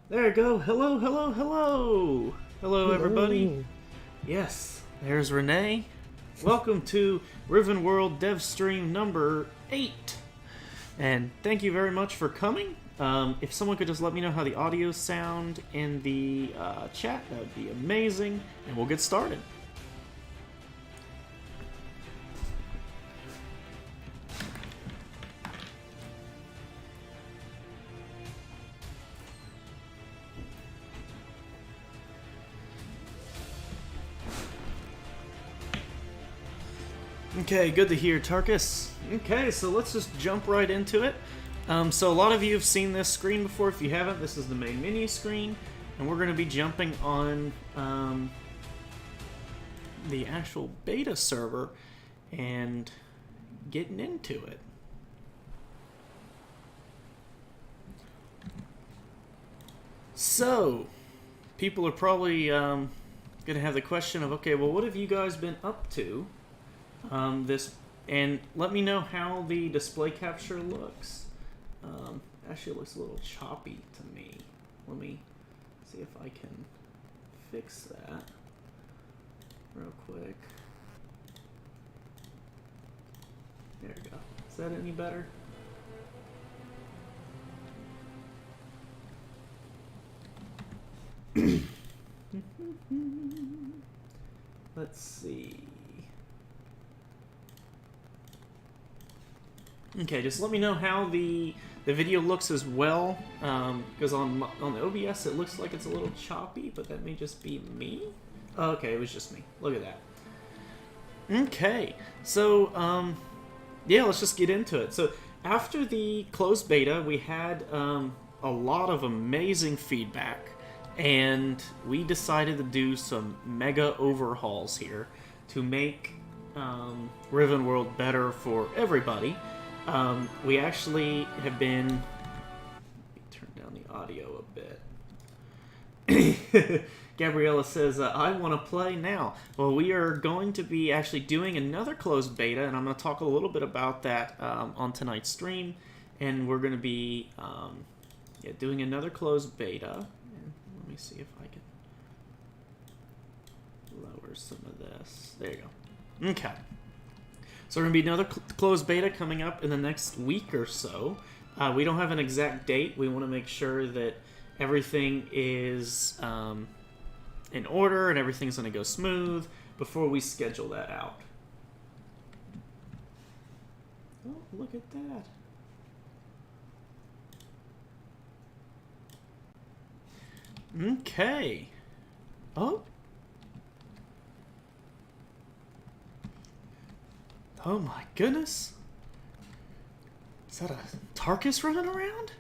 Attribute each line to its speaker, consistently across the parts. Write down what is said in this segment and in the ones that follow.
Speaker 1: There you go. Hello, hello, hello. Hello, everybody. Yes, there's Renee. Welcome to RivenWorld Dev Stream number 8. And thank you very much for coming. If someone could just let me know how the audio sound in the chat, that would be amazing. And we'll get started. Okay, good to hear, Tarkus. Okay, so let's just jump right into it. So a lot of you have seen this screen before. If you haven't, this is the main menu screen, and we're going to be jumping on the actual beta server and getting into it. So, people are probably going to have the question of, okay, well, what have you guys been up to? And let me know how the display capture looks. Actually, it looks a little choppy to me. Let me see if I can fix that real quick. There we go. Is that any better? Let's see. Okay, just let me know how the video looks as well, because on the OBS it looks like it's a little choppy, but that may just be me. Oh, okay, it was just me. Look at that. Okay, so yeah, let's just get into it. So after the closed beta, we had a lot of amazing feedback, and we decided to do some mega overhauls here to make RivenWorld better for everybody. We actually have been... Let me turn down the audio a bit. Gabriella says, I want to play now. Well, we are going to be actually doing another closed beta, and I'm going to talk a little bit about that on tonight's stream. And we're going to be doing another closed beta. And let me see if I can lower some of this. There you go. Okay. So we're going to be another closed beta coming up in the next week or so. We don't have an exact date. We want to make sure that everything is in order and everything's going to go smooth before we schedule that out. Oh, look at that. Okay. Oh. Oh my goodness. Is that a Tarkus running around?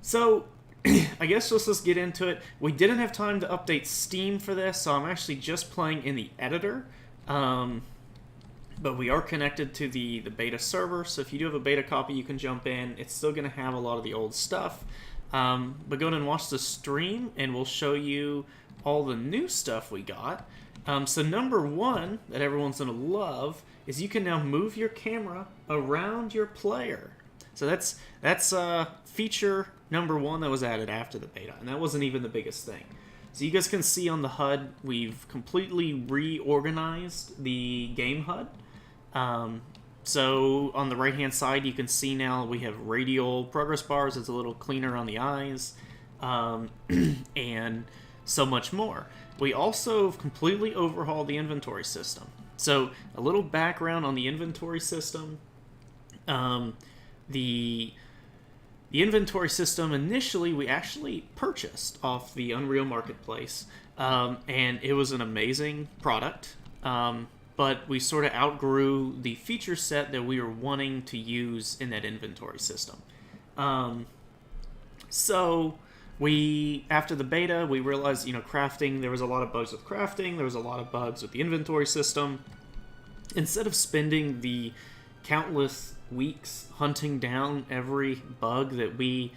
Speaker 1: So I guess let's just get into it. We didn't have time to update Steam for this, so I'm actually just playing in the editor. But we are connected to the beta server, so if you do have a beta copy, you can jump in. It's still going to have a lot of the old stuff. But go ahead and watch the stream, and we'll show you all the new stuff we got. So number one that everyone's going to love is you can now move your camera around your player. So that's feature number one that was added after the beta, and that wasn't even the biggest thing. So you guys can see on the HUD, we've completely reorganized the game HUD. So on the right-hand side, you can see now we have radial progress bars. It's a little cleaner on the eyes, and so much more. We also completely overhauled the inventory system. So a little background on the inventory system. The inventory system initially we actually purchased off the Unreal Marketplace, and it was an amazing product. But we sort of outgrew the feature set that we were wanting to use in that inventory system. So after the beta, we realized, crafting, there was a lot of bugs with crafting, there was a lot of bugs with the inventory system. Instead of spending the countless weeks hunting down every bug that we,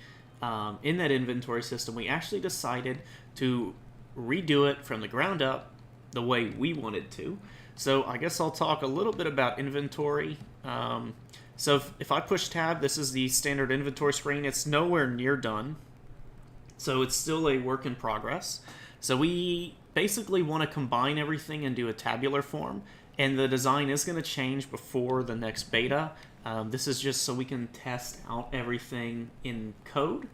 Speaker 1: in that inventory system, we actually decided to redo it from the ground up the way we wanted to. So I guess I'll talk a little bit about inventory. So if I push tab, this is the standard inventory screen. It's nowhere near done. So it's still a work in progress. So we basically want to combine everything into a tabular form, and the design is going to change before the next beta. This is just so we can test out everything in code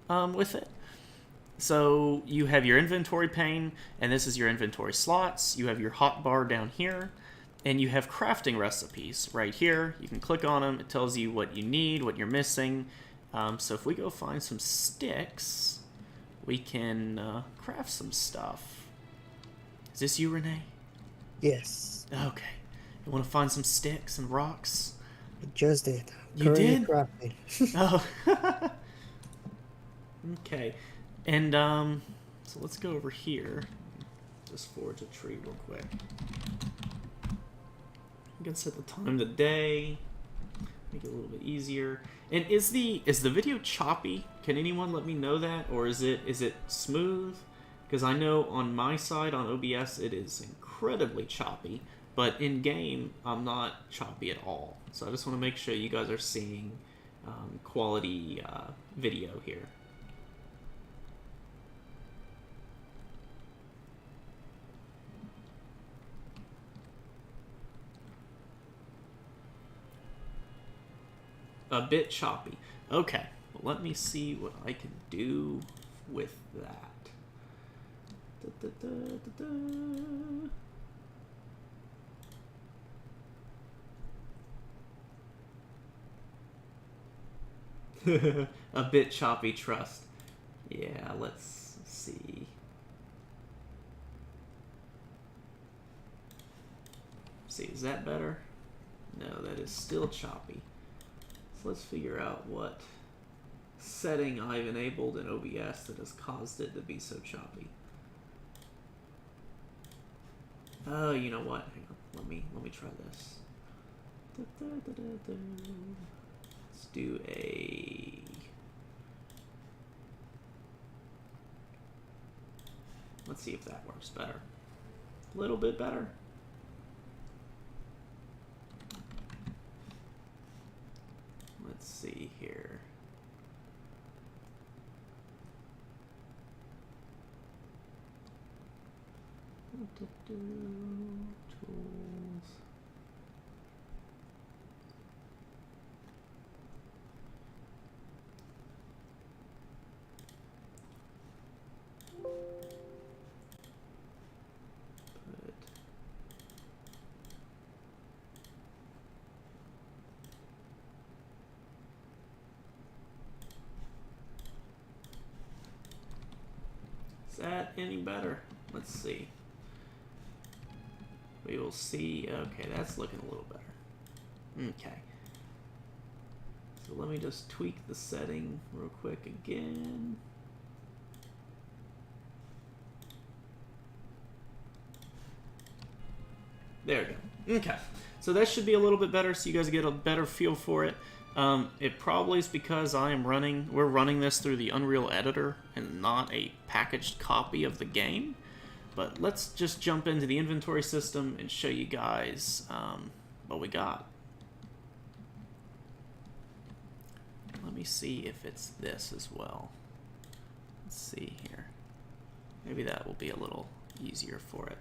Speaker 1: with it. So you have your inventory pane, and this is your inventory slots. You have your hotbar down here, and you have crafting recipes right here. You can click on them. It tells you what you need, what you're missing. So if we go find some sticks, we can craft some stuff. Is this you, Renee?
Speaker 2: Yes.
Speaker 1: Okay. You want to find some sticks and rocks?
Speaker 2: I just did.
Speaker 1: You did?
Speaker 2: Crafting.
Speaker 1: Oh. Okay. And so let's go over here. Just forge a tree real quick. I'm gonna set the time of the day. Make it a little bit easier. And is the video choppy? Can anyone let me know that, or is it smooth? Because I know on my side on OBS it is incredibly choppy, but in game I'm not choppy at all. So I just want to make sure you guys are seeing quality video here. A bit choppy. Okay, well, let me see what I can do with that. Da, da, da, da, da. A bit choppy, trust. Yeah, let's see. See, is that better? No, that is still choppy. Let's figure out what setting I've enabled in OBS that has caused it to be so choppy. Oh, you know what? Hang on. Let me try this. Let's do a. Let's see if that works better. A little bit better. Let's see here. Tools. Is that any better? Let's see. We will see. Okay, that's looking a little better. Okay. So let me just tweak the setting real quick again. There we go. Okay. So that should be a little bit better so you guys get a better feel for it. It probably is because we're running this through the Unreal Editor and not a packaged copy of the game. But let's just jump into the inventory system and show you guys what we got. Let me see if it's this as well. Let's see here. Maybe that will be a little easier for it.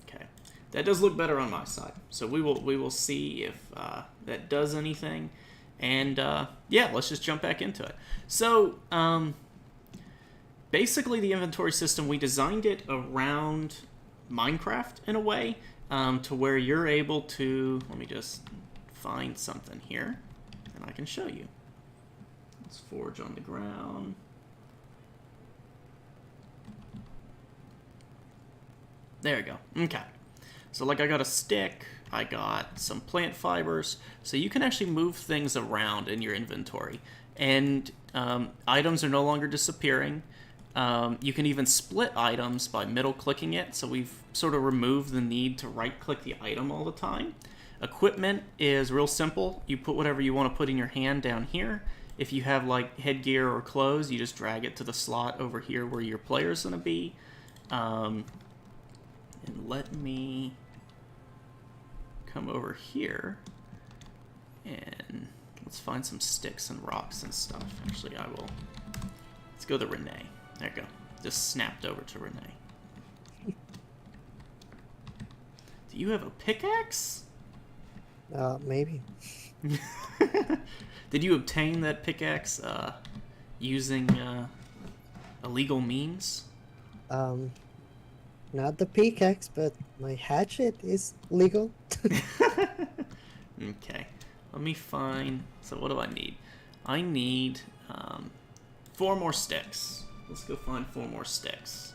Speaker 1: Okay, that does look better on my side. So we will see if that does anything. And yeah, let's just jump back into it. So basically the inventory system, we designed it around Minecraft in a way to where you're able to, let me just find something here and I can show you. Let's forge on the ground. There we go. Okay. So like I got a stick, I got some plant fibers, so you can actually move things around in your inventory. And items are no longer disappearing. You can even split items by middle clicking it, so we've sort of removed the need to right click the item all the time. Equipment is real simple. You put whatever you want to put in your hand down here. If you have like headgear or clothes, you just drag it to the slot over here where your player's going to be. And let me come over here and let's find some sticks and rocks and stuff. Actually, I will. Let's go to Renee. There you go. Just snapped over to Renee. Do you have a pickaxe?
Speaker 2: Maybe.
Speaker 1: Did you obtain that pickaxe using illegal means?
Speaker 2: Not the pickaxe, but my hatchet is legal.
Speaker 1: Okay. Let me find... So what do I need? I need 4 more sticks. Let's go find 4 more sticks.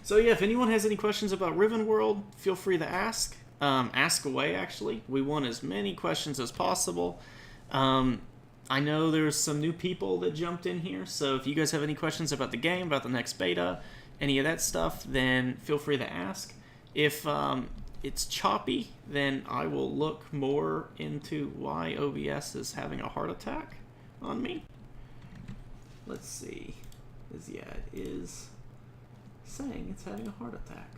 Speaker 1: So yeah, if anyone has any questions about RivenWorld, feel free to ask. Ask away, actually. We want as many questions as possible. I know there's some new people that jumped in here, so if you guys have any questions about the game, about the next beta, any of that stuff, then feel free to ask. If it's choppy, then I will look more into why OBS is having a heart attack on me. Let's see. Yeah, it is saying it's having a heart attack.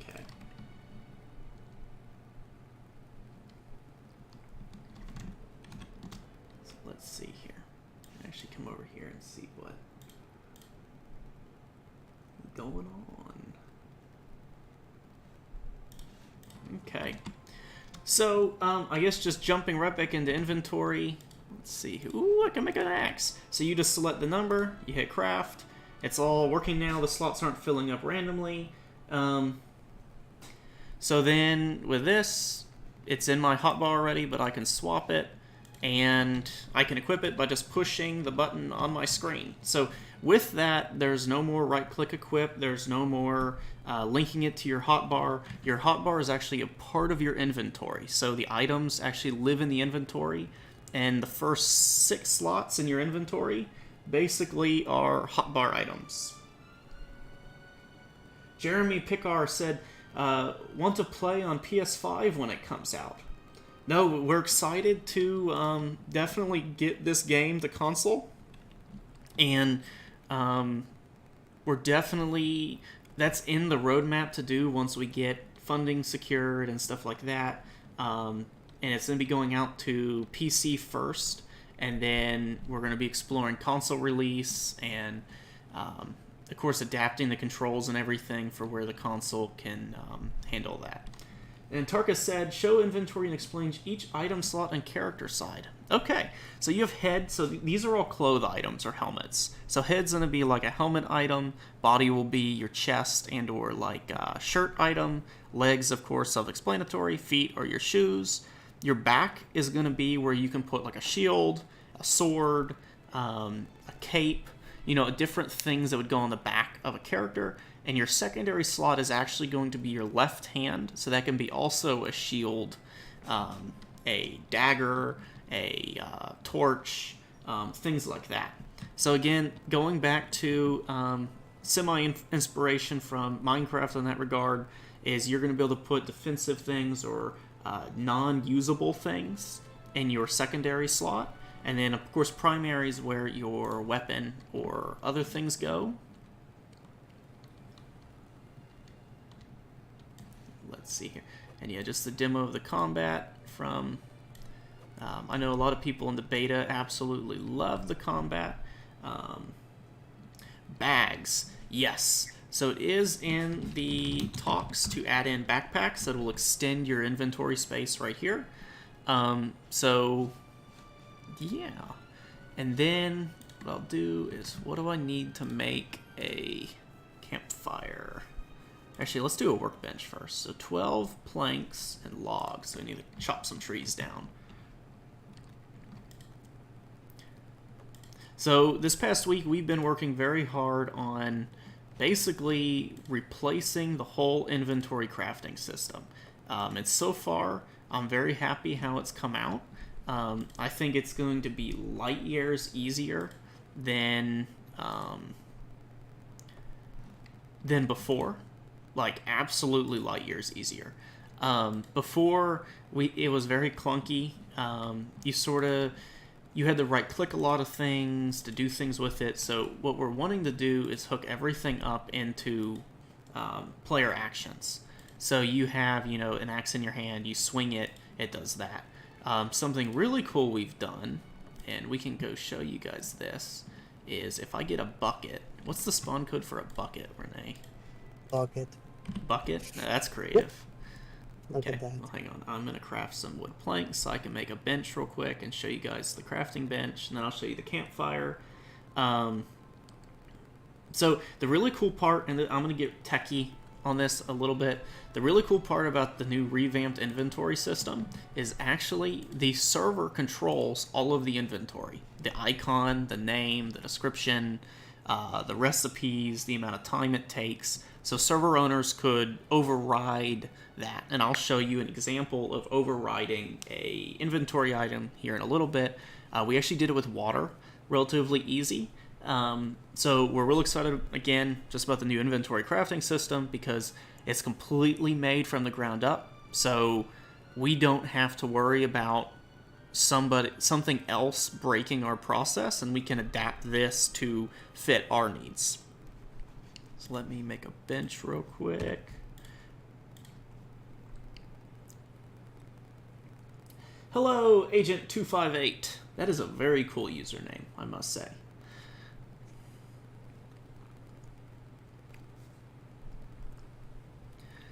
Speaker 1: Okay. So let's see here. Actually come over here and see what going on. Okay. So, I guess just jumping right back into inventory. Let's see. Ooh, I can make an axe. So you just select the number, you hit craft. It's all working now. The slots aren't filling up randomly. So then with this, it's in my hotbar already, but I can swap it. And I can equip it by just pushing the button on my screen. So with that, there's no more right-click equip. There's no more linking it to your hotbar. Your hotbar is actually a part of your inventory. So the items actually live in the inventory. And the first 6 slots in your inventory basically are hotbar items. Jeremy Pickar said, want to play on PS5 when it comes out. No, we're excited to definitely get this game to console. And we're definitely... That's in the roadmap to do once we get funding secured and stuff like that. And it's going to be going out to PC first. And then we're going to be exploring console release and, of course, adapting the controls and everything for where the console can handle that. And Tarka said, show inventory and explain each item slot and character side. Okay, so you have head. So these are all cloth items or helmets. So head's going to be like a helmet item. Body will be your chest and or like a shirt item. Legs, of course, self-explanatory. Feet are your shoes. Your back is going to be where you can put like a shield, a sword, a cape, different things that would go on the back of a character. And your secondary slot is actually going to be your left hand, so that can be also a shield, a dagger, a torch, things like that. So again, going back to semi-inspiration from Minecraft in that regard, is you're going to be able to put defensive things or non-usable things in your secondary slot. And then, of course, primary is where your weapon or other things go. Let's see here. And yeah, just the demo of the combat from... I know a lot of people in the beta absolutely love the combat. Bags. Yes. So it is in the talks to add in backpacks that will extend your inventory space right here. So, yeah. And then what I'll do is, what do I need to make a campfire? Actually, let's do a workbench first. So 12 planks and logs. So we need to chop some trees down. So this past week, we've been working very hard on basically replacing the whole inventory crafting system. And so far, I'm very happy how it's come out. I think it's going to be light years easier than before. Like, absolutely light years easier. Before, it was very clunky. You had to right click a lot of things to do things with it. So what we're wanting to do is hook everything up into player actions. So you have, an axe in your hand, you swing it, it does that. Something really cool we've done, and we can go show you guys this, is if I get a bucket. What's the spawn code for a bucket, Renee?
Speaker 2: Bucket.
Speaker 1: Bucket? No, that's creative.
Speaker 2: Look
Speaker 1: Okay,
Speaker 2: at that.
Speaker 1: well, hang on. I'm going to craft some wood planks so I can make a bench real quick and show you guys the crafting bench, and then I'll show you the campfire. So the really cool part, and I'm going to get techie on this a little bit, the really cool part about the new revamped inventory system is actually the server controls all of the inventory. The icon, the name, the description, the recipes, the amount of time it takes. So server owners could override that, and I'll show you an example of overriding a inventory item here in a little bit. We actually did it with water, relatively easy. So we're real excited, again, just about the new inventory crafting system because it's completely made from the ground up. So we don't have to worry about something else breaking our process, and we can adapt this to fit our needs. So let me make a bench real quick. Hello, Agent 258. That is a very cool username, I must say.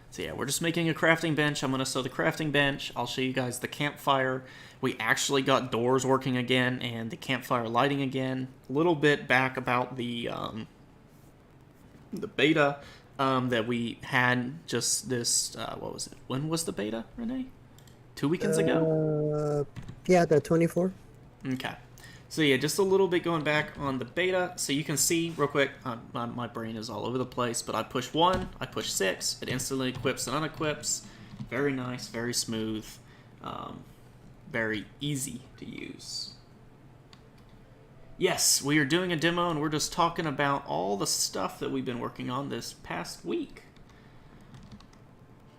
Speaker 1: So yeah, we're just making a crafting bench. I'm going to sew the crafting bench. I'll show you guys the campfire. We actually got doors working again and the campfire lighting again. A little bit back about the beta that we had just this, what was it? When was the beta, Renee? 2 weekends ago?
Speaker 2: Yeah, the 24.
Speaker 1: Okay. So yeah, just a little bit going back on the beta. So you can see real quick, my brain is all over the place, but I push 1, I push 6, it instantly equips and unequips. Very nice, very smooth, very easy to use. Yes, we are doing a demo and we're just talking about all the stuff that we've been working on this past week.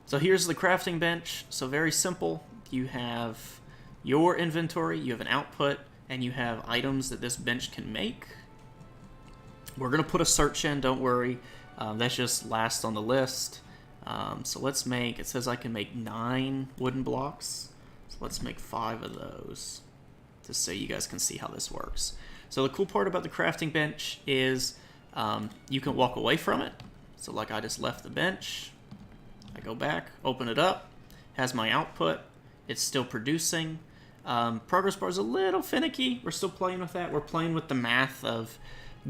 Speaker 1: So here's the crafting bench. So very simple. You have your inventory, you have an output, and you have items that this bench can make. We're going to put a search in, don't worry. That's just last on the list. So let's make, it says I can make 9 wooden blocks. So let's make 5 of those, just so you guys can see how this works. So the cool part about the crafting bench is you can walk away from it. So like I just left the bench. I go back, open it up, has my output. It's still producing. Progress bar is a little finicky. We're still playing with that. We're playing with the math of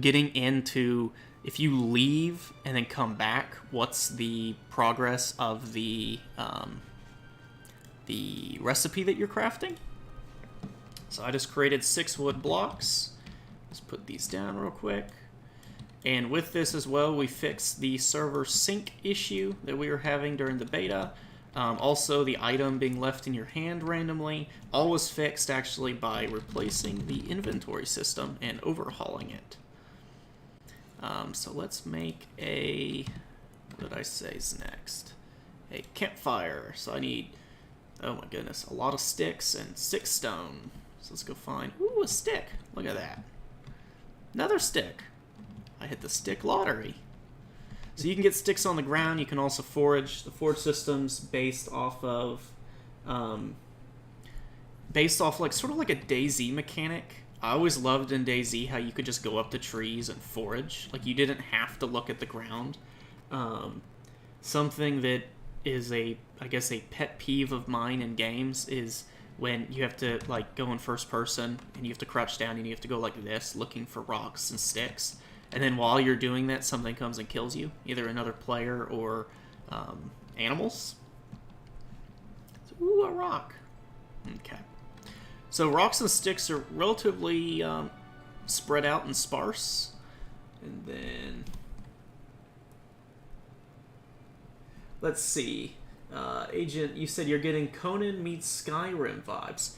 Speaker 1: getting into, if you leave and then come back, what's the progress of the recipe that you're crafting. So I just created 6 wood blocks. Let's put these down real quick. And with this as well, we fixed the server sync issue that we were having during the beta. Also, the item being left in your hand randomly, all was fixed actually by replacing the inventory system and overhauling it. So let's make a, what did I say is next? A campfire. So I need, oh my goodness, a lot of sticks and 6 stone. So let's go find, ooh, a stick. Look at that. Another stick. I hit the stick lottery. So you can get sticks on the ground. You can also forage. The forage system's based off like sort of like a DayZ mechanic. I always loved in DayZ how you could just go up to trees and forage. Like you didn't have to look at the ground. Something that is I guess a pet peeve of mine in games is when you have to like go in first person and you have to crouch down and you have to go like this looking for rocks and sticks. And then while you're doing that, something comes and kills you, either another player or animals. So, ooh, a rock. Okay. So rocks and sticks are relatively spread out and sparse. And then, let's see. Agent, you said you're getting Conan meets Skyrim vibes.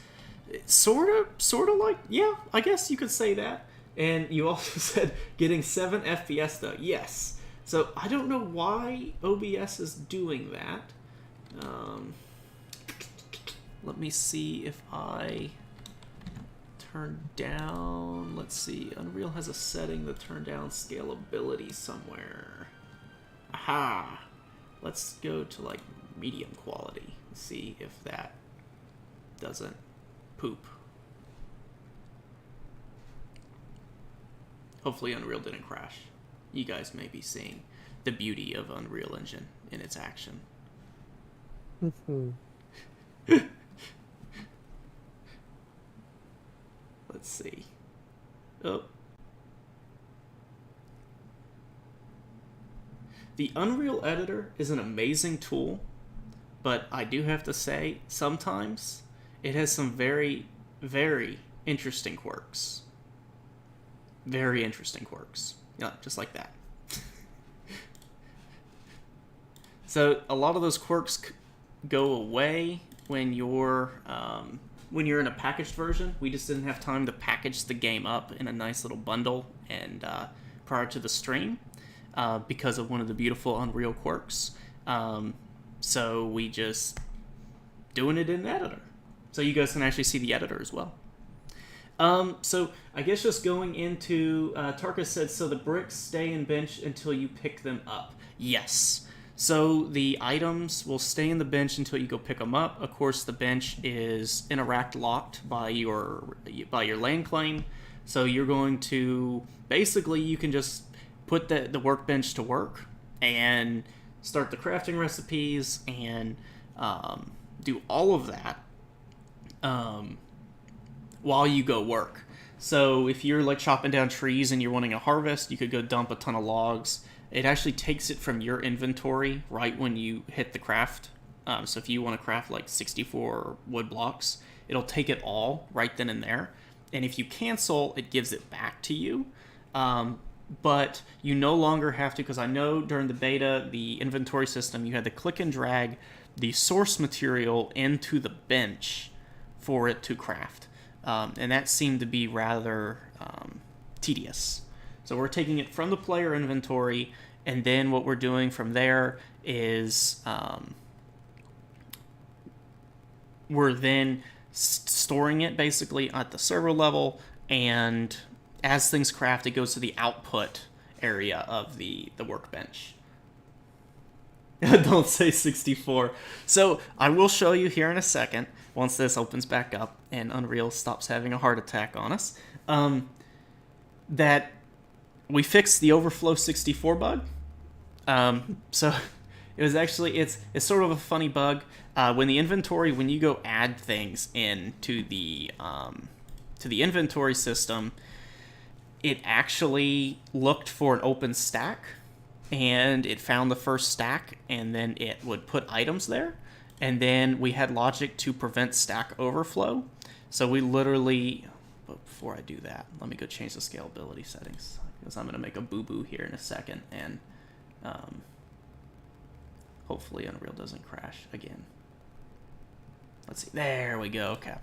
Speaker 1: Sort of like, yeah, I guess you could say that. And you also said getting 7 FPS though. Yes. So I don't know why OBS is doing that. Let me see if I turn down, let's see, Unreal has a setting to turn down scalability somewhere. Aha! Let's go to like medium quality and see if that doesn't poop. Hopefully Unreal didn't crash. You guys may be seeing the beauty of Unreal Engine in its action. Let's see. Oh. The Unreal Editor is an amazing tool, but I do have to say, sometimes it has some very, very interesting quirks. Very interesting quirks. Yeah, just like that. So a lot of those quirks go away when you're in a packaged version. We just didn't have time to package the game up in a nice little bundle and prior to the stream because of one of the beautiful Unreal quirks. So we just doing it in the editor. So you guys can actually see the editor as well. So I guess just going into, Tarka said, so the bricks stay in bench until you pick them up. Yes. So the items will stay in the bench until you go pick them up. Of course, the bench is interact locked by your land claim. So you're going to, basically you can just put the workbench to work and start the crafting recipes and do all of that while you go work. So if you're like chopping down trees and you're wanting a harvest, you could go dump a ton of logs. It actually takes it from your inventory right when you hit the craft. So if you want to craft like 64 wood blocks, it'll take it all right then and there. And if you cancel, it gives it back to you. But you no longer have to, because I know during the beta, the inventory system, you had to click and drag the source material into the bench for it to craft. And that seemed to be rather tedious. So we're taking it from the player inventory, and then what we're doing from there is we're then storing it basically at the server level, and as things craft, it goes to the output area of the workbench. Don't say 64. So I will show you here in a second, once this opens back up and Unreal stops having a heart attack on us, that we fixed the overflow 64 bug. So it was actually, it's sort of a funny bug. When the inventory, when you go add things into the inventory system, it actually looked for an open stack, and it found the first stack, and then it would put items there. And then we had logic to prevent stack overflow. So we literally, but before I do that, let me go change the scalability settings, because I'm going to make a boo-boo here in a second, and hopefully Unreal doesn't crash again. Let's see. There we go. Okay.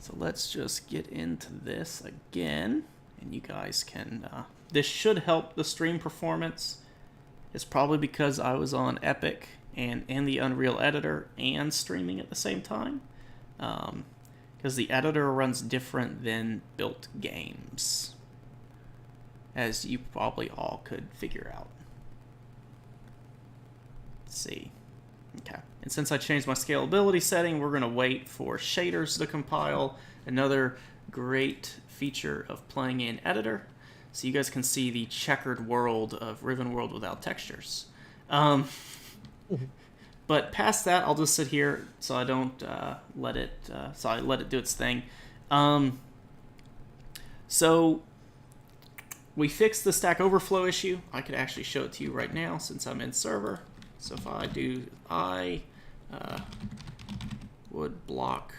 Speaker 1: So let's just get into this again, and you guys can, this should help the stream performance. It's probably because I was on Epic and in the Unreal Editor and streaming at the same time, because the editor runs different than built games, as you probably all could figure out. Let's see. Okay. And since I changed my scalability setting, we're going to wait for shaders to compile. Another great feature of playing in editor, so you guys can see the checkered world of RivenWorld without textures. But past that, I'll just sit here so I don't let it do its thing. So we fixed the Stack Overflow issue. I could actually show it to you right now since I'm in server. So if I do wood block.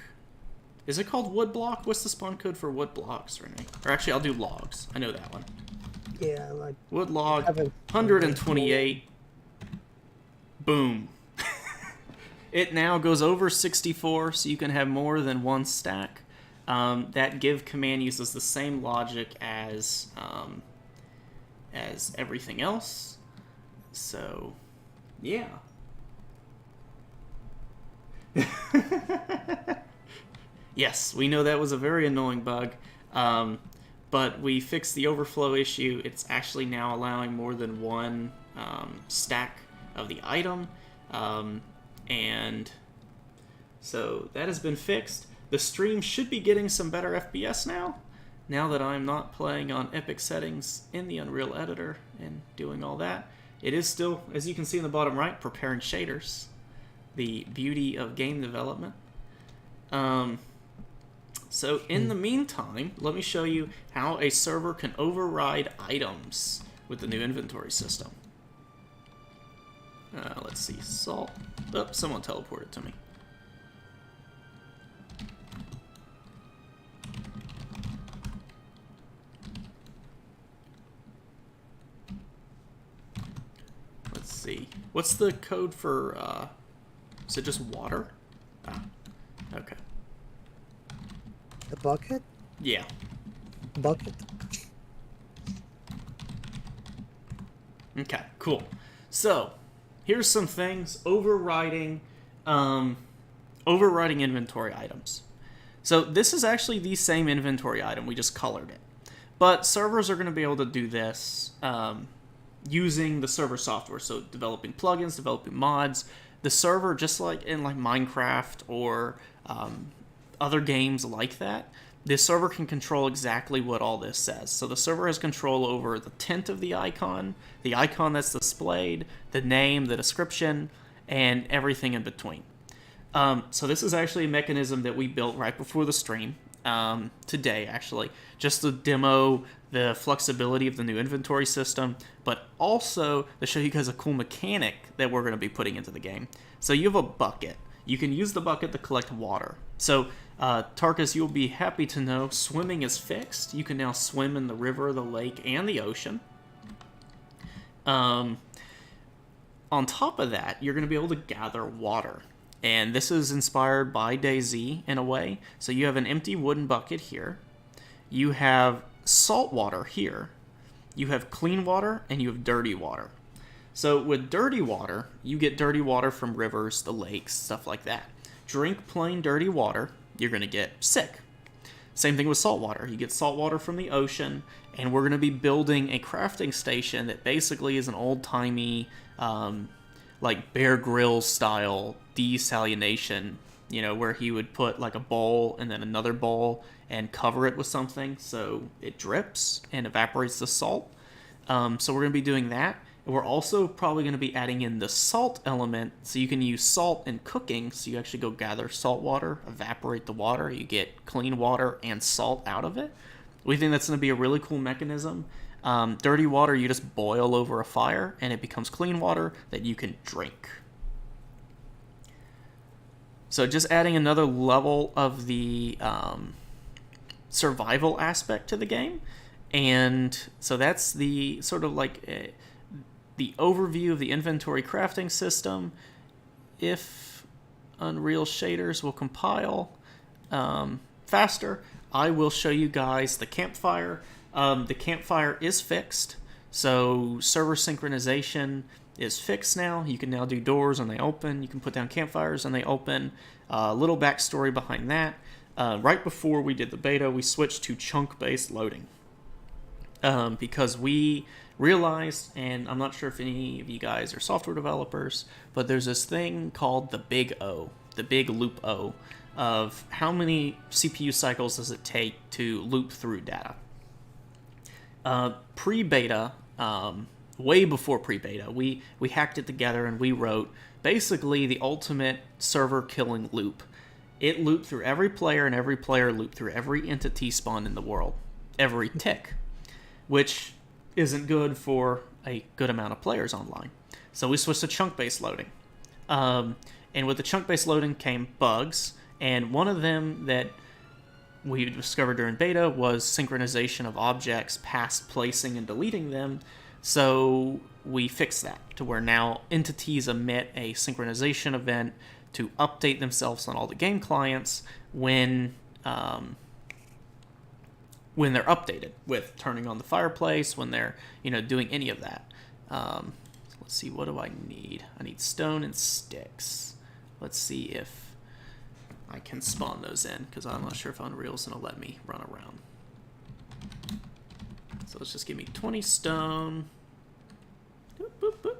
Speaker 1: Is it called wood block? What's the spawn code for wood blocks, Renee? Or actually, I'll do logs. I know that one.
Speaker 2: Yeah, like
Speaker 1: Wood log,
Speaker 2: haven't
Speaker 1: 128. Boom. It now goes over 64, so you can have more than one stack. That give command uses the same logic as everything else. So, yeah. Yes, we know that was a very annoying bug, but we fixed the overflow issue. It's actually now allowing more than one stack of the item, and so that has been fixed. The stream should be getting some better FPS now that I'm not playing on epic settings in the Unreal Editor and doing all that. It is still, as you can see in the bottom right, preparing shaders. The beauty of game development. So in the meantime, let me show you how a server can override items with the new inventory system. Let's see, salt. Oh, someone teleported to me. Let's see. What's the code for, is it just water? Ah, okay.
Speaker 2: The bucket?
Speaker 1: Yeah.
Speaker 2: Bucket.
Speaker 1: Okay, cool. So, here's some things overriding inventory items. So this is actually the same inventory item, we just colored it. But servers are going to be able to do this using the server software, so developing plugins, developing mods. The server, just like in Minecraft or other games like that, the server can control exactly what all this says. So the server has control over the tint of the icon that's displayed, the name, the description, and everything in between. So this is actually a mechanism that we built right before the stream, today actually, just to demo the flexibility of the new inventory system, but also to show you guys a cool mechanic that we're going to be putting into the game. So you have a bucket. You can use the bucket to collect water. So, Tarkus, you'll be happy to know swimming is fixed. You can now swim in the river, the lake, and the ocean. On top of that, you're going to be able to gather water. And this is inspired by DayZ in a way. So you have an empty wooden bucket here. You have salt water here. You have clean water, and you have dirty water. So with dirty water, you get dirty water from rivers, the lakes, stuff like that. Drink plain dirty water, you're going to get sick. Same thing with salt water. You get salt water from the ocean, and we're going to be building a crafting station that basically is an old-timey, like Bear Grylls style desalination, where he would put like a bowl and then another bowl and cover it with something so it drips and evaporates the salt. So we're going to be doing that. We're also probably going to be adding in the salt element, so you can use salt in cooking, so you actually go gather salt water, evaporate the water, you get clean water and salt out of it. We think that's going to be a really cool mechanism. Dirty water you just boil over a fire, and it becomes clean water that you can drink. So just adding another level of the survival aspect to the game. And so that's the sort of like... the overview of the inventory crafting system. If Unreal shaders will compile faster, I will show you guys the campfire. The campfire is fixed, so server synchronization is fixed now. You can now do doors and they open. You can put down campfires and they open. A little backstory behind that. Right before we did the beta, we switched to chunk-based loading. Because we realized, and I'm not sure if any of you guys are software developers, but there's this thing called the big O, the big loop O, of how many CPU cycles does it take to loop through data. Pre-beta, way before pre-beta, we hacked it together and we wrote basically the ultimate server killing loop. It looped through every player, and every player looped through every entity spawned in the world, every tick, which isn't good for a good amount of players online. So we switched to chunk-based loading. And with the chunk-based loading came bugs, and one of them that we discovered during beta was synchronization of objects past placing and deleting them. So we fixed that to where now entities emit a synchronization event to update themselves on all the game clients when they're updated, with turning on the fireplace, when they're doing any of that. Let's see, what do I need? I need stone and sticks. Let's see if I can spawn those in, because I'm not sure if Unreal's going to let me run around. So let's just give me 20 stone. Boop, boop, boop.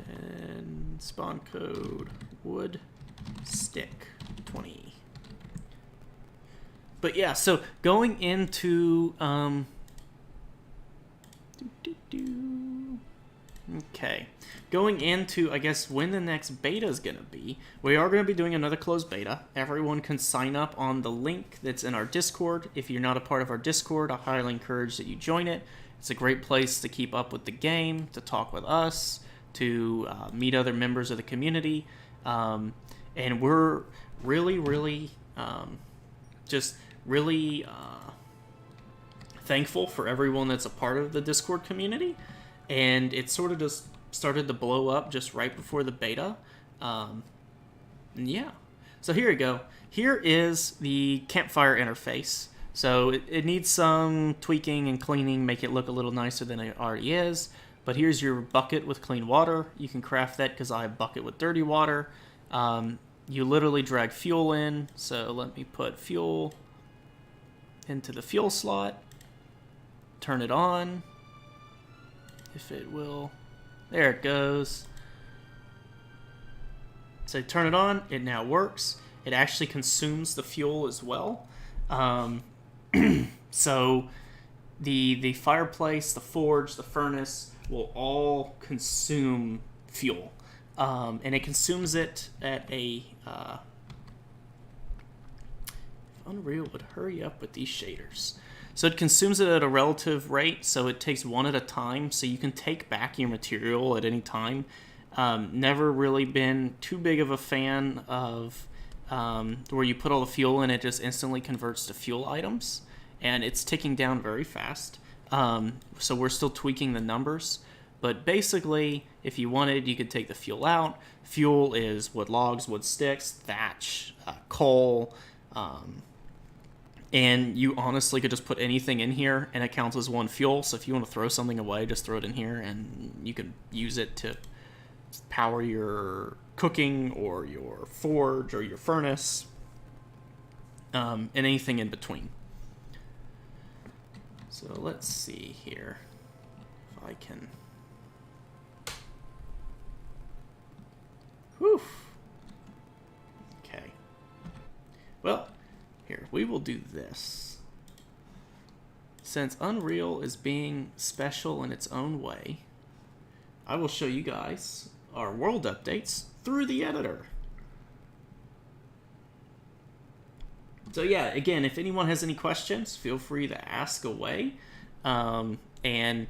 Speaker 1: And spawn code wood stick 20. But yeah, so going into okay, going into, I guess, when the next beta is going to be, we are going to be doing another closed beta. Everyone can sign up on the link that's in our Discord. If you're not a part of our Discord, I highly encourage that you join it. It's a great place to keep up with the game, to talk with us, to meet other members of the community. And we're really just really thankful for everyone that's a part of the Discord community. And it sort of just started to blow up just right before the beta. Yeah. So here we go. Here is the campfire interface. So it needs some tweaking and cleaning, make it look a little nicer than it already is. But here's your bucket with clean water. You can craft that because I have bucket with dirty water. You literally drag fuel in. So let me put fuel into the fuel slot. Turn it on. If it will. There it goes. So turn it on. It now works. It actually consumes the fuel as well. So the fireplace, the forge, the furnace will all consume fuel. And it consumes it at a... Unreal would hurry up with these shaders. So it consumes it at a relative rate, so it takes one at a time, so you can take back your material at any time. Never really been too big of a fan of where you put all the fuel in, it just instantly converts to fuel items, and it's ticking down very fast. So we're still tweaking the numbers, but basically, if you wanted, you could take the fuel out. Fuel is wood logs, wood sticks, thatch, coal, and you honestly could just put anything in here and it counts as one fuel. So if you want to throw something away, just throw it in here and you can use it to power your cooking or your forge or your furnace, and anything in between. So let's see here if I can... Whew. Okay. Well, here, we will do this. Since Unreal is being special in its own way, I will show you guys our world updates through the editor. So yeah, again, if anyone has any questions, feel free to ask away. And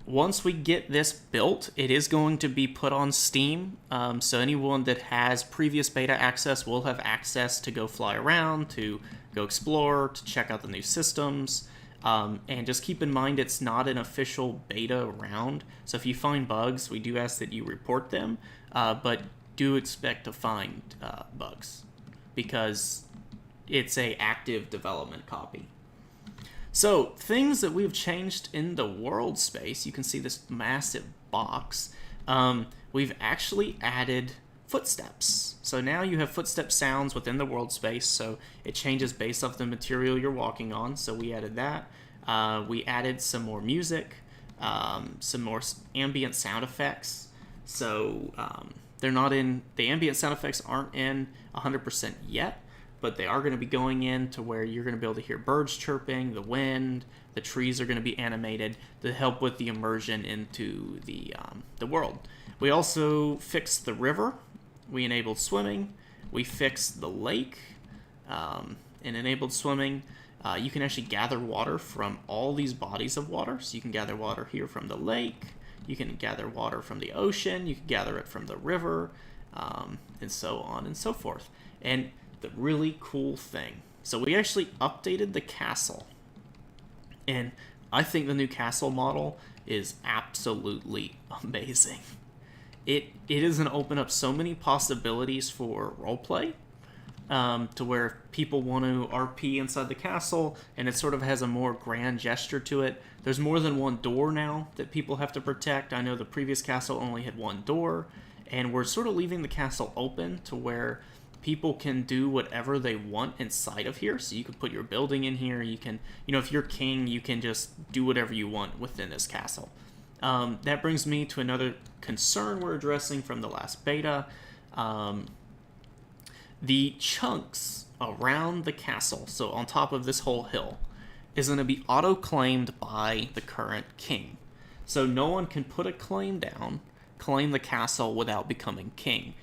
Speaker 1: once we get this built, it is going to be put on Steam. So anyone that has previous beta access will have access to go fly around, to go explore, to check out the new systems. And just keep in mind, it's not an official beta round. So if you find bugs, we do ask that you report them. But do expect to find bugs, because it's a active development copy. So, things that we've changed in the world space, you can see this massive box. We've actually added footsteps. So now you have footstep sounds within the world space, so it changes based off the material you're walking on, so we added that. We added some more music, some more ambient sound effects. So they're not in, the ambient sound effects aren't in 100% yet, but they are going to be going in to where you're going to be able to hear birds chirping, the wind, the trees are going to be animated to help with the immersion into the world. We also fixed the river. We enabled swimming. We fixed the lake and enabled swimming. You can actually gather water from all these bodies of water. So you can gather water here from the lake. You can gather water from the ocean. You can gather it from the river. and so on and so forth. And the really cool thing, so we actually updated the castle, and I think the new castle model is absolutely amazing. It is going to open up so many possibilities for roleplay, to where people want to RP inside the castle, and it sort of has a more grand gesture to it. There's more than one door now that people have to protect. I know the previous castle only had one door, and we're sort of leaving the castle open to where people can do whatever they want inside of here. So you can put your building in here. You can, if you're king, you can just do whatever you want within this castle. That brings me to another concern we're addressing from the last beta. The chunks around the castle, so on top of this whole hill, is going to be auto-claimed by the current king. So no one can put a claim down, claim the castle without becoming king.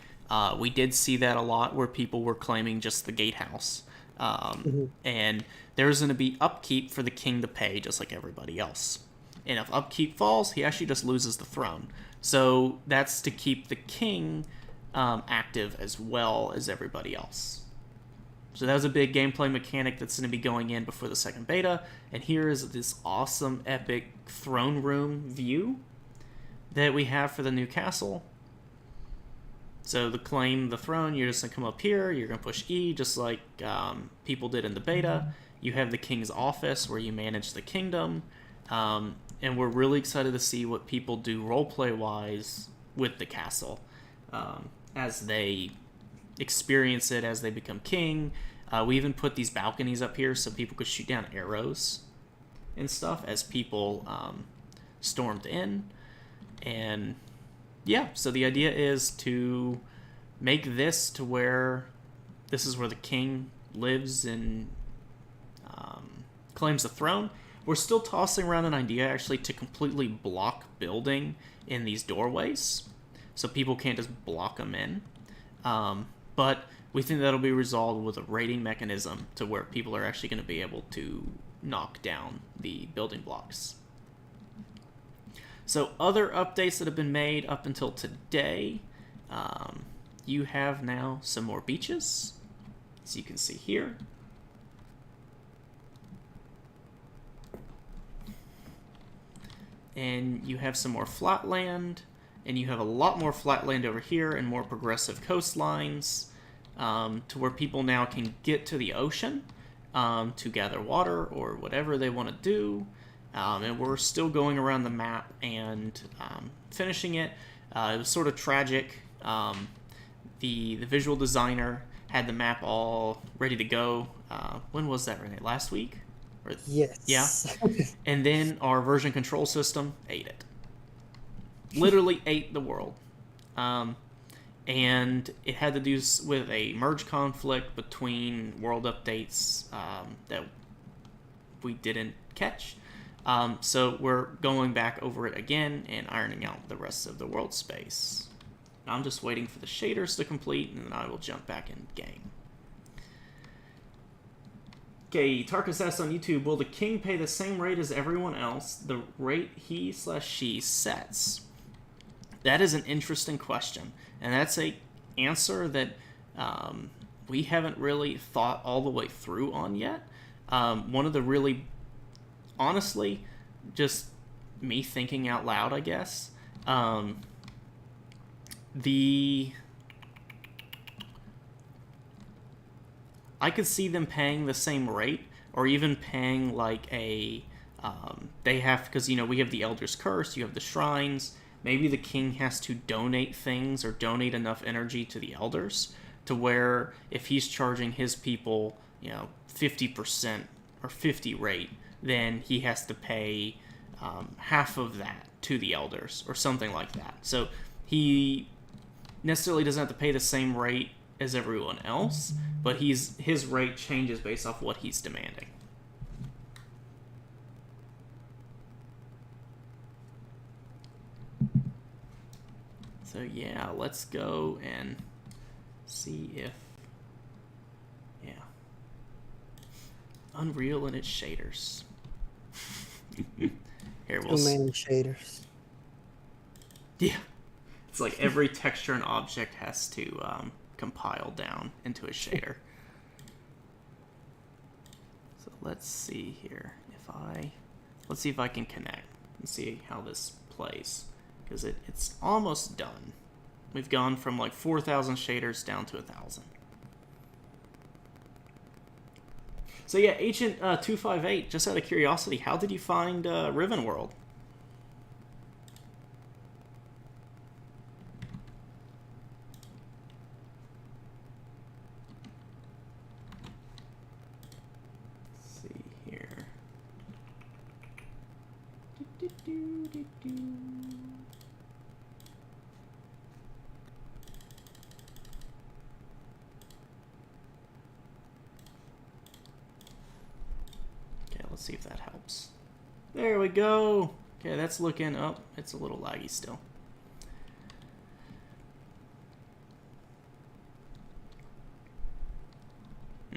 Speaker 1: We did see that a lot where people were claiming just the gatehouse. And there's going to be upkeep for the king to pay just like everybody else. And if upkeep falls, he actually just loses the throne. So that's to keep the king active as well as everybody else. So that was a big gameplay mechanic that's going to be going in before the second beta. And here is this awesome, epic throne room view that we have for the new castle. So to claim the throne, you're just going to come up here, you're going to push E, just like people did in the beta. You have the king's office where you manage the kingdom. And we're really excited to see what people do roleplay-wise with the castle as they experience it, as they become king. We even put these balconies up here so people could shoot down arrows and stuff as people stormed in. And yeah, so the idea is to make this to where this is where the king lives and claims the throne. We're still tossing around an idea actually to completely block building in these doorways, so people can't just block them in. But we think that'll be resolved with a rating mechanism to where people are actually going to be able to knock down the building blocks. So other updates that have been made up until today, you have now some more beaches, as you can see here. And you have some more flat land, and you have a lot more flat land over here and more progressive coastlines, to where people now can get to the ocean to gather water or whatever they want to do. And we're still going around the map and finishing it. It was sort of tragic. The visual designer had the map all ready to go. When was that, Renee? Last week?
Speaker 2: Yes.
Speaker 1: Yeah. And then our version control system ate it. Literally ate the world. And it had to do with a merge conflict between world updates that we didn't catch. So we're going back over it again and ironing out the rest of the world space. I'm just waiting for the shaders to complete, and then I will jump back in game. Okay, Tarkus asks on YouTube, will the king pay the same rate as everyone else, the rate he/she sets? That is an interesting question, and that's a answer that we haven't really thought all the way through on yet. One of the really, honestly, just me thinking out loud, I guess, I could see them paying the same rate, or even paying like a, they have, because, we have the Elder's Curse, you have the shrines, maybe the king has to donate things or donate enough energy to the elders to where if he's charging his people, 50% or 50 rate, then he has to pay half of that to the elders or something like that. So he necessarily doesn't have to pay the same rate as everyone else, but his rate changes based off what he's demanding. So yeah, let's go and see if, Unreal and its shaders. Here
Speaker 2: Too many shaders.
Speaker 1: Yeah, it's like every texture and object has to compile down into a shader. So let's see here. Let's see if I can connect and see how this plays, because it's almost done. We've gone from like 4,000 shaders down to 1,000. So yeah, Agent 258, just out of curiosity, how did you find RivenWorld? Let's see here. Okay, let's see if that helps. There we go. Okay, that's looking up. It's a little laggy still.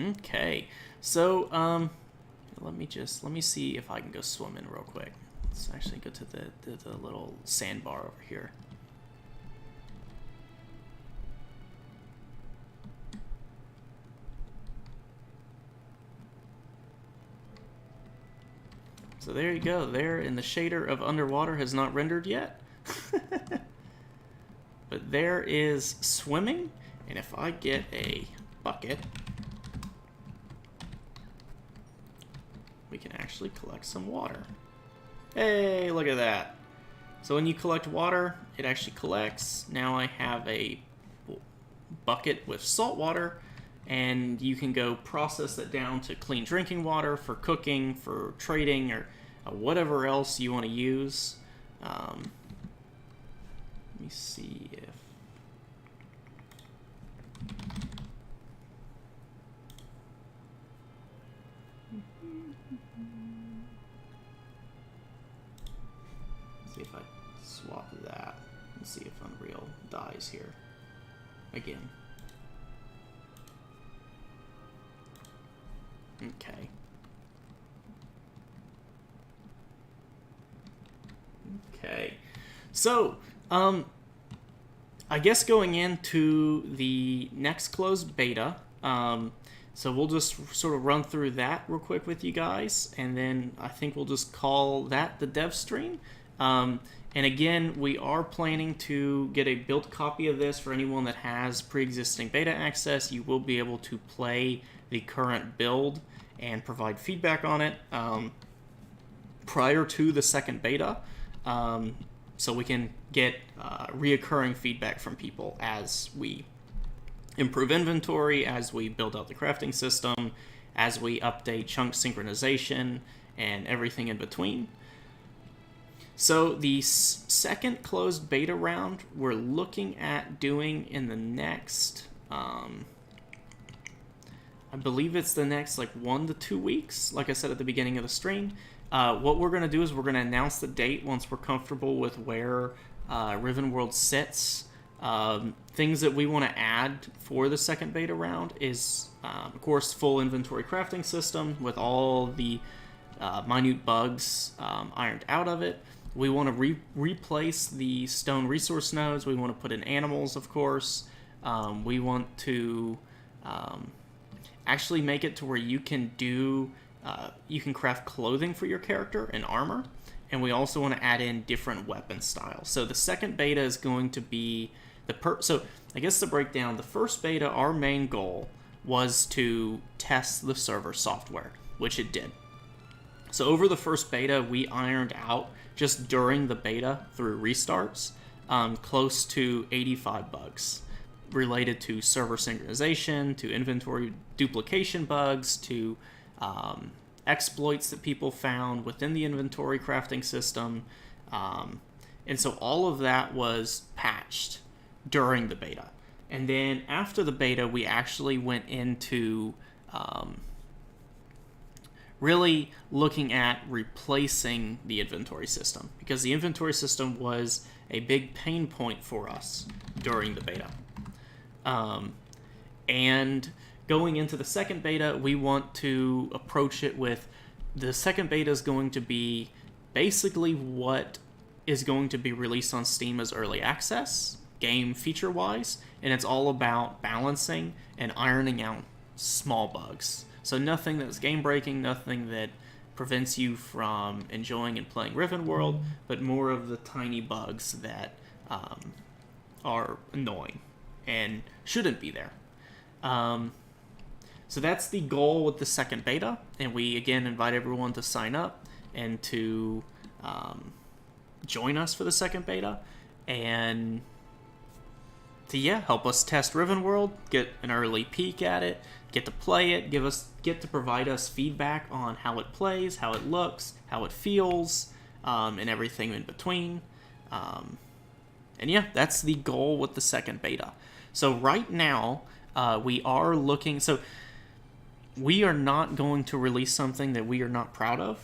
Speaker 1: Okay, so let me see if I can go swimming real quick. Let's actually go to the little sandbar over here. So there you go. There, in the shader of underwater has not rendered yet. But there is swimming, and if I get a bucket, we can actually collect some water. Hey, look at that. So when you collect water, it actually collects. Now I have a bucket with salt water, and you can go process it down to clean drinking water for cooking, for trading, or whatever else you want to use. Let me see if... see if I swap that and see if Unreal dies here again. Okay. Okay. So, I guess going into the next closed beta, so we'll just sort of run through that real quick with you guys, and then I think we'll just call that the dev stream. And again, we are planning to get a built copy of this for anyone that has pre-existing beta access. You will be able to play the current build and provide feedback on it prior to the second beta, so we can get reoccurring feedback from people as we improve inventory, as we build out the crafting system, as we update chunk synchronization, and everything in between. So the second closed beta round we're looking at doing in the next, I believe it's the next like 1 to 2 weeks, like I said at the beginning of the stream. What we're going to do is we're going to announce the date once we're comfortable with where RivenWorld sits. Things that we want to add for the second beta round is, of course, full inventory crafting system with all the minute bugs ironed out of it. We want to replace the stone resource nodes. We want to put in animals, of course. We want to actually make it to where you can do you can craft clothing for your character and armor, and we also want to add in different weapon styles. So the second beta is going to be so I guess to break down, the first beta, our main goal was to test the server software, which it did. So over the first beta, we ironed out, just during the beta through restarts, close to 85 bugs related to server synchronization, to inventory duplication bugs, to exploits that people found within the inventory crafting system. And so all of that was patched during the beta. And then after the beta, we actually went into really looking at replacing the inventory system, because the inventory system was a big pain point for us during the beta. And going into the second beta, we want to approach it with, the second beta is going to be basically what is going to be released on Steam as early access, game feature-wise, and it's all about balancing and ironing out small bugs. So nothing that's game-breaking, nothing that prevents you from enjoying and playing RivenWorld, but more of the tiny bugs that are annoying and shouldn't be there. So that's the goal with the second beta, and we again invite everyone to sign up and to join us for the second beta, and to help us test RivenWorld, get an early peek at it, get to play it, get to provide us feedback on how it plays, how it looks, how it feels, and everything in between. And that's the goal with the second beta. So right now, we are looking. So we are not going to release something that we are not proud of,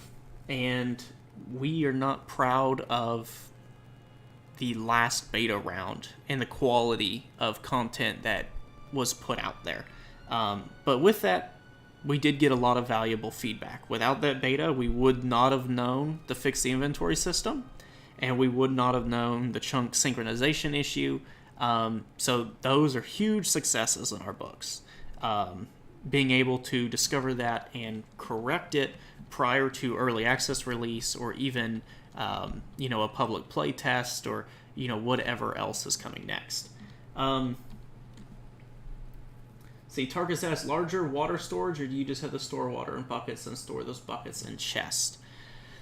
Speaker 1: and we are not proud of the last beta round and the quality of content that was put out there. But with that, we did get a lot of valuable feedback. Without that beta, we would not have known to fix the inventory system, and we would not have known the chunk synchronization issue. So those are huge successes in our books. Being able to discover that and correct it prior to early access release, or even a public play test, or whatever else is coming next. See, Tarkus asks, larger water storage, or do you just have to store water in buckets and store those buckets in chests?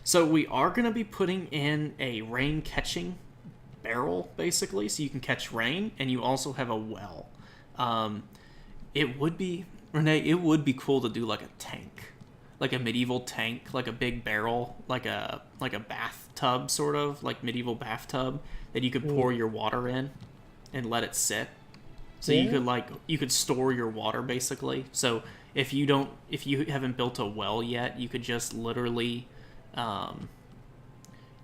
Speaker 1: So we are going to be putting in a rain catching barrel, basically, so you can catch rain, and you also have a well. It would be cool to do like a tank, like a medieval tank, like a big barrel, like a bathtub, sort of like medieval bathtub that you could pour your water in and let it sit. So you could store your water, basically. So if you haven't built a well yet, you could just literally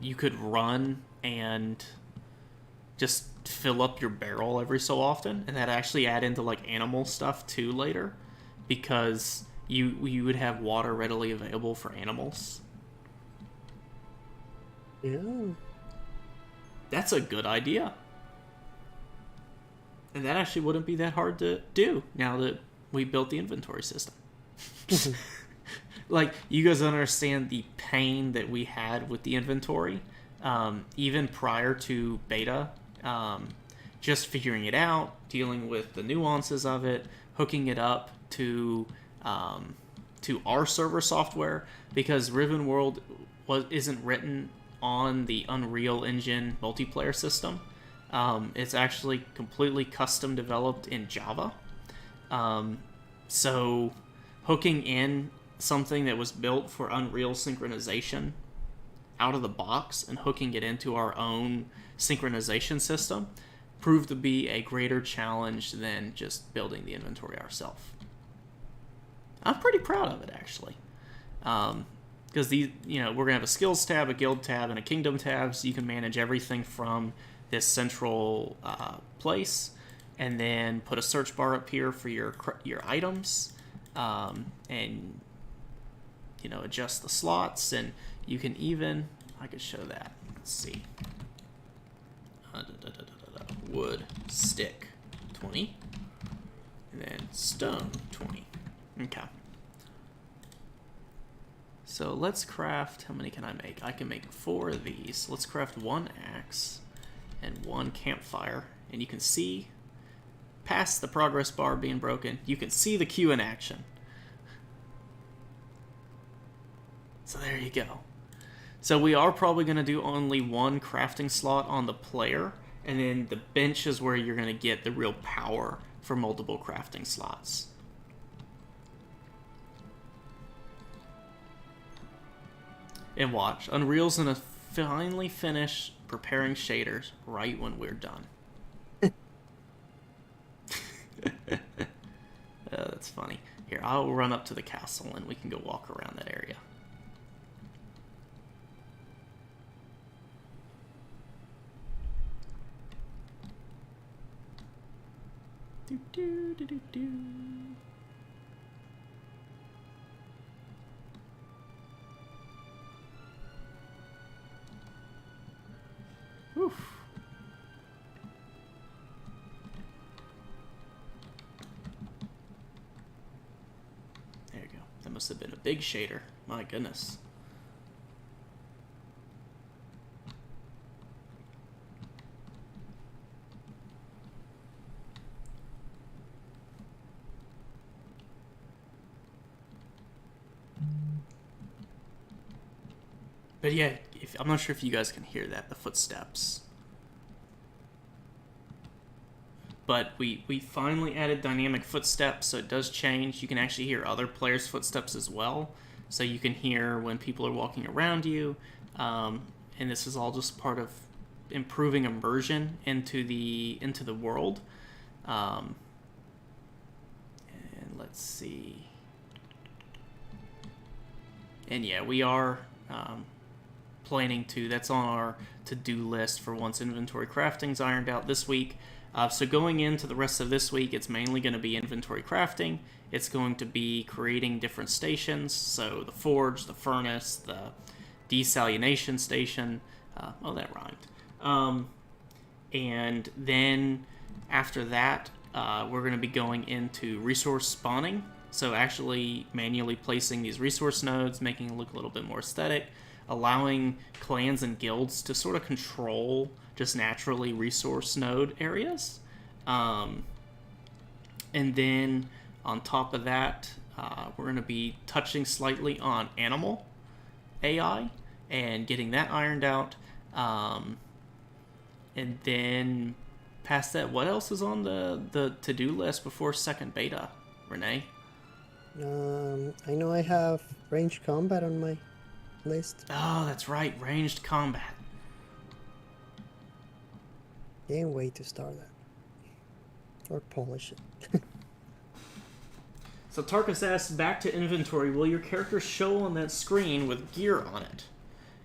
Speaker 1: you could run and just fill up your barrel every so often, and that actually add into like animal stuff too later, because you would have water readily available for animals.
Speaker 2: Yeah.
Speaker 1: That's a good idea. And that actually wouldn't be that hard to do now that we built the inventory system. Like, you guys understand the pain that we had with the inventory, even prior to beta. Just figuring it out, dealing with the nuances of it, hooking it up to our server software, because RivenWorld isn't written on the Unreal Engine multiplayer system. It's actually completely custom developed in Java. So hooking in something that was built for Unreal synchronization out of the box and hooking it into our own synchronization system proved to be a greater challenge than just building the inventory ourselves. I'm pretty proud of it, actually. Because we're going to have a skills tab, a guild tab, and a kingdom tab, so you can manage everything from this central place, and then put a search bar up here for your items, and adjust the slots, and you can even, I could show that. Let's see. Wood, stick, 20, and then stone, 20. Okay. So let's craft, how many can I make? I can make 4 of these. Let's craft 1 axe and 1 campfire, and you can see past the progress bar being broken, you can see the queue in action. So there you go. So we are probably going to do only 1 crafting slot on the player, and then the bench is where you're going to get the real power for multiple crafting slots. And watch, Unreal's going to finally finish preparing shaders right when we're done. That's funny. Here, I'll run up to the castle and we can go walk around that area. Do, do, do, do, do. Oof. There you go. That must have been a big shader. My goodness. But yeah, I'm not sure if you guys can hear that, the footsteps. But we finally added dynamic footsteps, so it does change. You can actually hear other players' footsteps as well. So you can hear when people are walking around you. And this is all just part of improving immersion into the world. And let's see. And yeah, we are planning to. That's on our to-do list for once inventory crafting's ironed out this week. So going into the rest of this week, it's mainly going to be inventory crafting. It's going to be creating different stations. So the forge, the furnace, the desalination station. Oh, that rhymed. And then after that, we're going to be going into resource spawning. So actually manually placing these resource nodes, making it look a little bit more aesthetic, allowing clans and guilds to sort of control just naturally resource node areas. And then on top of that, we're going to be touching slightly on animal AI and getting that ironed out. And then past that, what else is on the to-do list before second beta, Renee?
Speaker 2: I know I have ranged combat on my list.
Speaker 1: Oh, that's right, ranged combat.
Speaker 2: Can't wait to start that. Or polish it.
Speaker 1: So Tarkus asks, back to inventory, will your character show on that screen with gear on it?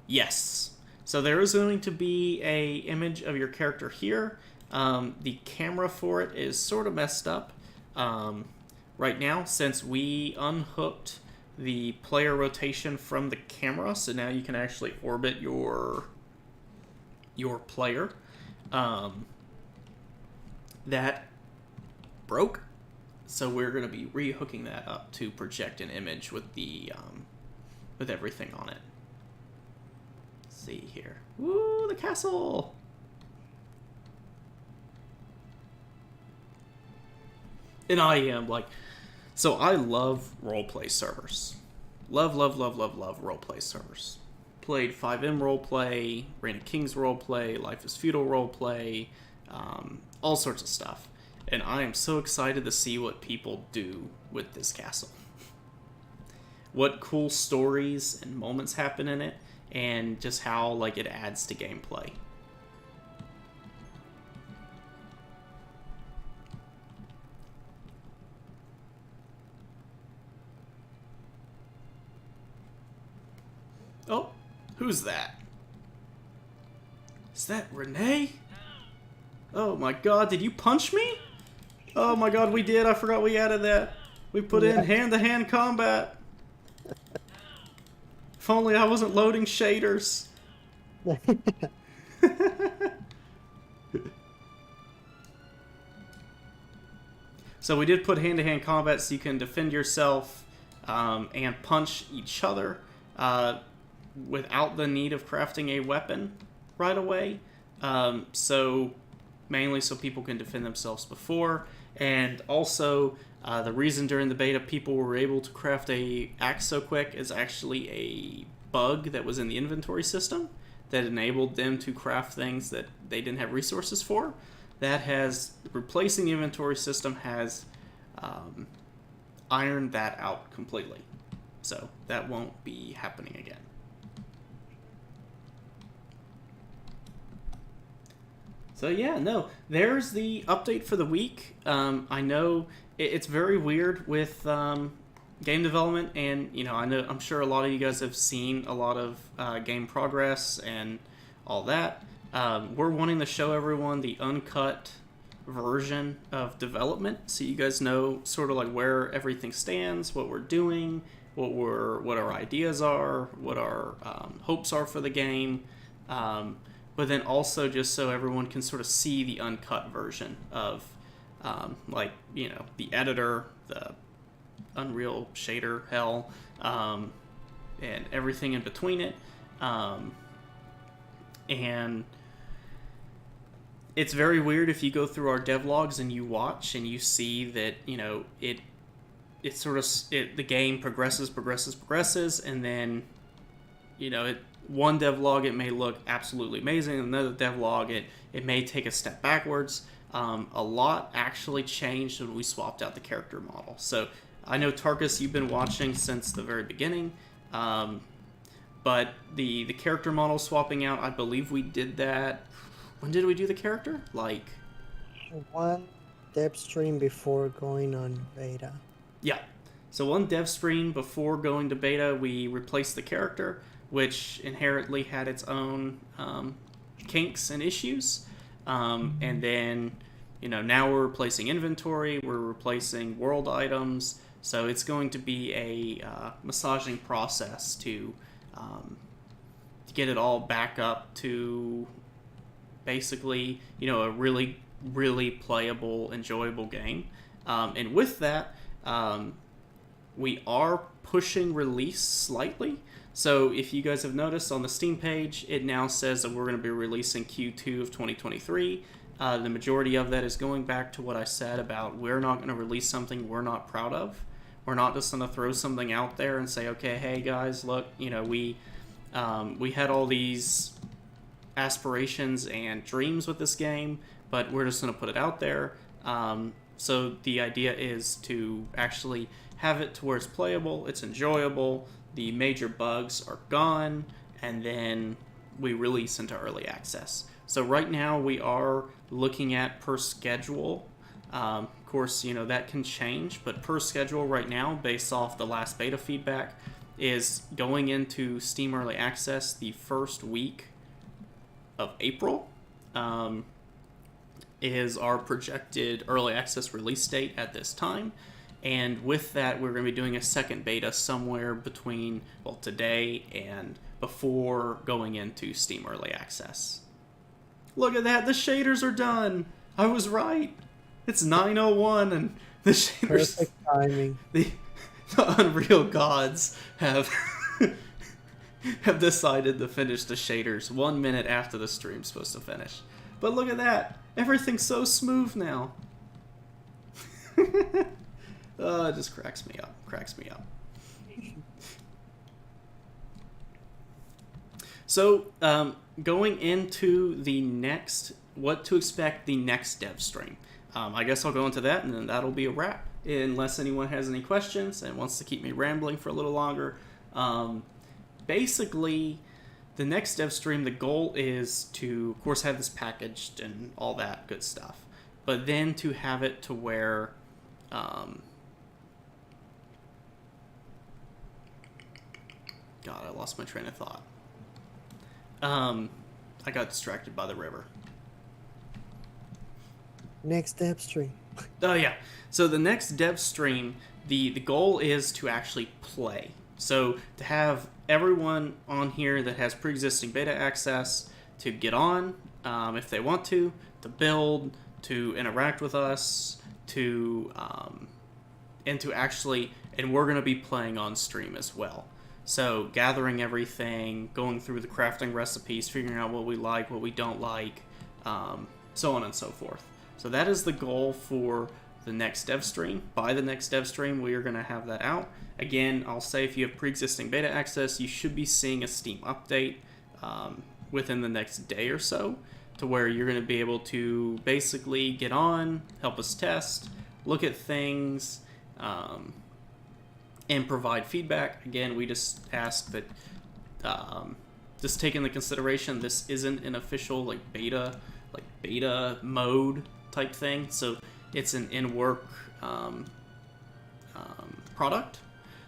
Speaker 1: Yes. So there is going to be a image of your character here. The camera for it is sort of messed up right now since we unhooked the player rotation from the camera, so now you can actually orbit your player. That broke, so we're going to be rehooking that up to project an image with the with everything on it. Let's see here. Woo, the castle! And I am like, so I love roleplay servers. Love roleplay servers. Played 5M roleplay, Reign of Kings roleplay, Life is Feudal roleplay, all sorts of stuff. And I am so excited to see what people do with this castle. What cool stories and moments happen in it, and just how like it adds to gameplay. Oh, who's that? Is that Renee? Oh my god, did you punch me? Oh my god, we did. I forgot we added that. We put in hand-to-hand combat. If only I wasn't loading shaders. So we did put hand-to-hand combat so you can defend yourself and punch each other without the need of crafting a weapon right away. So mainly so people can defend themselves before, and also the reason during the beta people were able to craft a axe so quick is actually a bug that was in the inventory system that enabled them to craft things that they didn't have resources for. That has, replacing the inventory system has ironed that out completely. So that won't be happening again. So yeah, no, there's the update for the week. I know it's very weird with game development, and I'm sure a lot of you guys have seen a lot of game progress and all that. We're wanting to show everyone the uncut version of development, so you guys know sort of like where everything stands, what we're doing, what our ideas are, what our hopes are for the game. But then also just so everyone can sort of see the uncut version of, the editor, the Unreal shader hell, and everything in between it. And it's very weird if you go through our devlogs and you watch and you see that, you know, the game progresses, and then, you know, one devlog it may look absolutely amazing, another devlog it may take a step backwards. A lot actually changed when we swapped out the character model. So I know, Tarkus, you've been watching since the very beginning, but the character model swapping out, I believe we did that. When did we do the character? Like
Speaker 2: one dev stream before going on beta.
Speaker 1: Yeah. So one dev stream before going to beta, we replaced the character, which inherently had its own kinks and issues. And then, you know, now we're replacing inventory, we're replacing world items. So it's going to be a massaging process to get it all back up to basically, you know, a really, really playable, enjoyable game. And with that, we are pushing release slightly. So if you guys have noticed on the Steam page, it now says that we're going to be releasing Q2 of 2023. The majority of that is going back to what I said about we're not going to release something we're not proud of. We're not just going to throw something out there and say, okay, hey guys, look, you know, we had all these aspirations and dreams with this game, but we're just going to put it out there. So the idea is to actually have it to where it's playable, it's enjoyable, the major bugs are gone, and then we release into early access. So right now we are looking at per schedule. Of course, you know, that can change, but per schedule right now, based off the last beta feedback, is going into Steam Early Access the first week of April. Is our projected early access release date at this time. And with that, we're going to be doing a second beta somewhere between, well, today and before going into Steam Early Access. Look at that, the shaders are done! I was right! It's 9:01 and the shaders...
Speaker 2: Perfect timing.
Speaker 1: The Unreal gods have have decided to finish the shaders 1 minute after the stream's supposed to finish. But look at that! Everything's so smooth now! It just cracks me up. So, going into the next, what to expect the next dev stream. I guess I'll go into that, and then that'll be a wrap. Unless anyone has any questions and wants to keep me rambling for a little longer. Basically, the next dev stream, the goal is to, of course, have this packaged and all that good stuff. But then to have it to where... God, I lost my train of thought. I got distracted by the river.
Speaker 2: Next dev stream.
Speaker 1: Oh, yeah. So the next dev stream, the goal is to actually play. So to have everyone on here that has pre-existing beta access to get on, if they want to build, to interact with us, and to actually, and we're going to be playing on stream as well. So gathering everything, going through the crafting recipes, figuring out what we like, what we don't like, so on and so forth. So that is the goal for the next dev stream. By the next dev stream, we are going to have that out. Again, I'll say if you have pre-existing beta access, you should be seeing a Steam update within the next day or so, to where you're going to be able to basically get on, help us test, look at things, and provide feedback. Again, we just ask that, just take into consideration, this isn't an official beta mode type thing. So it's an in-work product.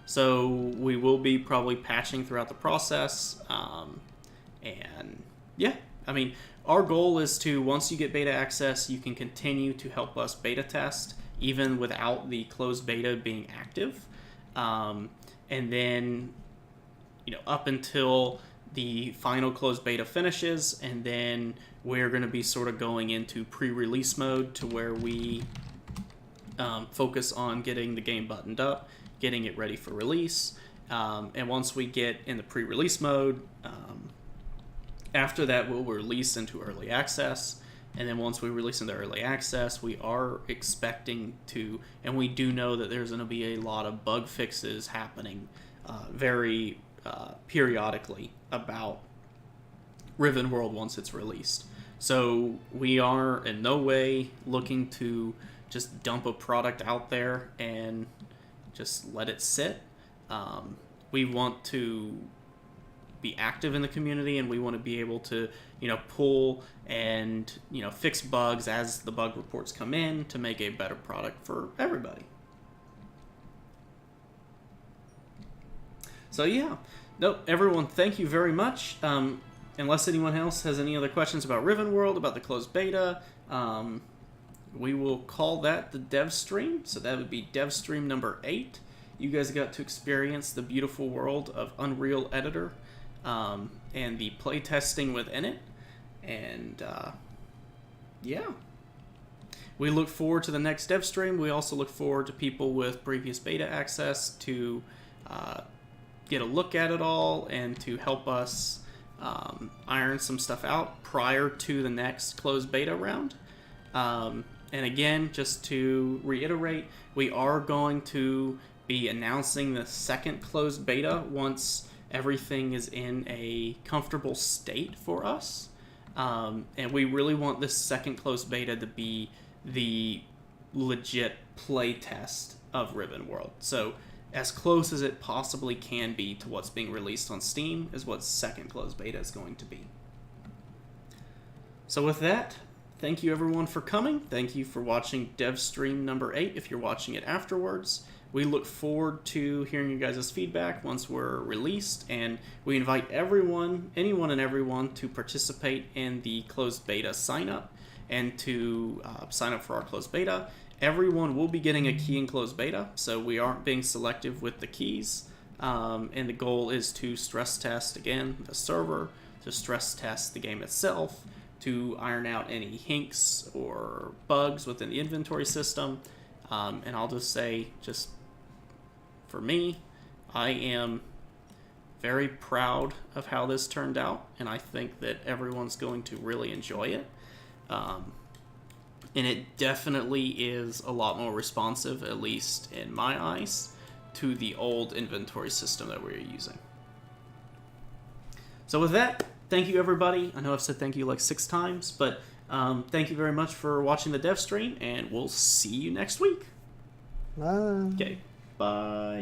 Speaker 1: So we will be probably patching throughout the process. And yeah, I mean, our goal is to, once you get beta access, you can continue to help us beta test, even without the closed beta being active. And then, up until the final closed beta finishes, and then we're going to be sort of going into pre-release mode, to where we focus on getting the game buttoned up, getting it ready for release. And once we get in the pre-release mode, after that we'll release into early access. And then once we release into early access, we are expecting to, and we do know that there's going to be a lot of bug fixes happening very periodically about RivenWorld once it's released. So we are in no way looking to just dump a product out there and just let it sit. We want to be active in the community, and we want to be able to, pull and, fix bugs as the bug reports come in to make a better product for everybody. So yeah, everyone, thank you very much. Unless anyone else has any other questions about RivenWorld, about the closed beta, we will call that the dev stream. So that would be dev stream number 8. You guys got to experience the beautiful world of Unreal Editor and the playtesting within it. And yeah, we look forward to the next dev stream. We also look forward to people with previous beta access to get a look at it all and to help us iron some stuff out prior to the next closed beta round. And again, just to reiterate, we are going to be announcing the second closed beta once everything is in a comfortable state for us. And we really want this second closed beta to be the legit play test of RivenWorld. So as close as it possibly can be to what's being released on Steam is what second closed beta is going to be. So with that, thank you everyone for coming. Thank you for watching dev stream number 8 if you're watching it afterwards. We look forward to hearing you guys' feedback once we're released, and we invite anyone and everyone to participate in the closed beta sign up and to sign up for our closed beta. Everyone will be getting a key in closed beta, so we aren't being selective with the keys. And the goal is to stress test, again, the server, to stress test the game itself, to iron out any hinks or bugs within the inventory system. And I'll just say, just for me, I am very proud of how this turned out, and I think that everyone's going to really enjoy it. And it definitely is a lot more responsive, at least in my eyes, to the old inventory system that we were using. So with that, thank you everybody. I know I've said thank you like 6 times, but thank you very much for watching the dev stream, and we'll see you next week.
Speaker 2: Bye.
Speaker 1: Okay, bye.